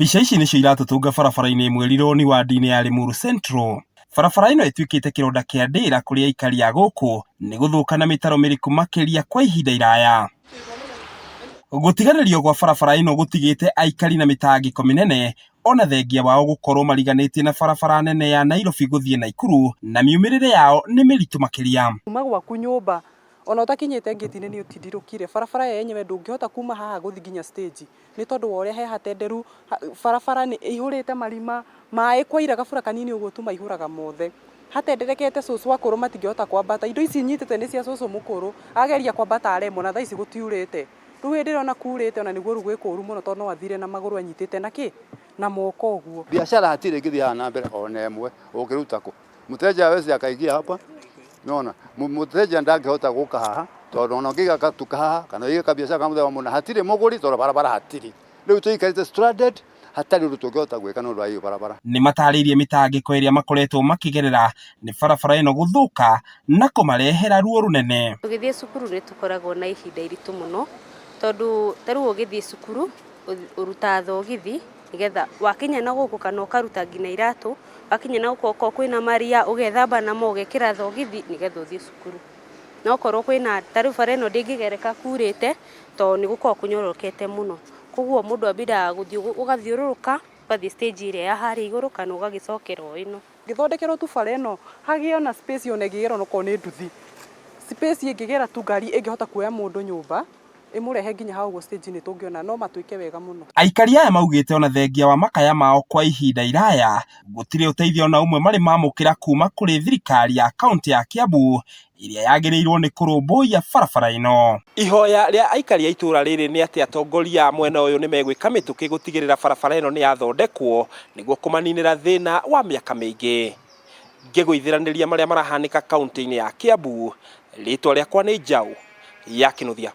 Mbica ici nĩcio iratutunga barabara-inĩ ĩmwe Rironi wadi-inĩ ya Limuru Central. Barabara ĩno ĩtuĩkĩte kĩronda kĩa ndĩra kũrĩ aikari a gũkũ nĩ gũthũka na mĩtaro mĩriku makĩria kwa ihinda iraya. Gũtiganĩrio gwa barabara ĩno gũtigĩte aikari na mĩtangĩko mĩnene ona thengia wao gũkorwo mariganĩtie na barabara nene ya Nairobi gũthiĩ Naikuru na miumĩrĩre yao nĩ mĩritũ makĩria. Kuma gwaku nyũmba ona utakinyĩte ngĩti-inĩ nĩ ũtindirũkire. Barabara yenyewe ndũngĩhota kuma haha gũthiĩ nginya stage nĩ tondũ wa ũrĩa he hatenderu. Barabara nĩ ihũrĩte marima, maĩ kwaira gabura kanini ũguo tu maihũraga mothe. Hatenderekete cũcũ akũrũ matingĩhota kwambata. Indo ici nyitĩte nĩ cia cũcũ mũkũrũ ageria kwambata aremwo na thaa ici gũtiurĩte. Rĩu hĩndĩ ĩrĩa ona kurĩte ona nĩguo rĩu gwĩkũru mũno tondũ no athire na magũrũ anyitĩte na kĩ na moko ũguo. Biashara hatirĩ ĩngĩthiaga na mbere ona ĩmwe ũngĩruta kũ. Mteja hawezi akaingia hapa. Unaona, mteja ndangĩhota gũka haha tondũ ona ũngĩiga gatuka haha kana ũiga kabiacara kama mũthemba mũna hatirĩ mũgũri tondũ barabara hatirĩ. Rĩu tũikarĩte stranded hatarĩ ũndũ tũngĩhota gwĩka nĩ ũndũ wa hiyo barabara. Nĩ matarĩirie mĩtangĩko ĩrĩa makoretwo makĩgerera nĩ barabara ĩno gũthũka na kũmarehera ruo rũnene. Tũgĩthiĩ cukuru nĩ tũkoragwo na ihinda iritũ mũno tondũ tarĩu ũgĩthiĩ cukuru ũrutaga thogithi nigetha wakinya na gũkũ kana ũkaruta nginya iratũ, wakinya na gũkũ kwĩna maria ũgethamba namo ũgekĩra thogithi nigetha ũthiĩ cukuru. Na okorwo kwĩna tarĩu bara ĩno ndĩngĩgereka kurĩte tondũ nĩ gũkorwo kũnyorokete mũno. Koguo mũndũ ambindaga gũthiĩ ũgathiũrũrũka ũgathiĩ stage ĩrĩa ya harĩa igũrũ kana ũgagĩcokera o ĩno. Ngĩthondekerwo tu bara ĩno hagĩe ona space ona ĩngĩgera onokorwo nĩ nduthi. Space ĩngĩgera tu ngari ĩngĩhota kuoya mũndũ nyũmba ĩmũrehe nginya hau ũguo stage nĩ tũngĩona no matuĩke wega mũno. Aikari aya maugĩte ona thengia wa makaya mao kwa ihinda iraya gũtirĩ ũteithio na ũmwe marĩ mamũkĩra kuma kũrĩ thirikari ya kaunti ya Kiambu ĩrĩa yagĩrĩirwo nĩ kũrũmbũiya barabara ĩno. Ihoya rĩa aikari a itũra rĩrĩ nĩ atĩ atongoria mwena ũyũ nĩ megwĩka mĩtũkĩ gũtigĩrĩra barabara ĩno nĩ yathondekwo nĩguo kũmaninĩra thĩna wa mĩaka mĩingĩ. Ngĩgũithĩranĩria marĩa marahanĩka kaunti-inĩ ya Kiambu, rĩtwa rĩakwa nĩ Njaũ ya Kĩnuthia.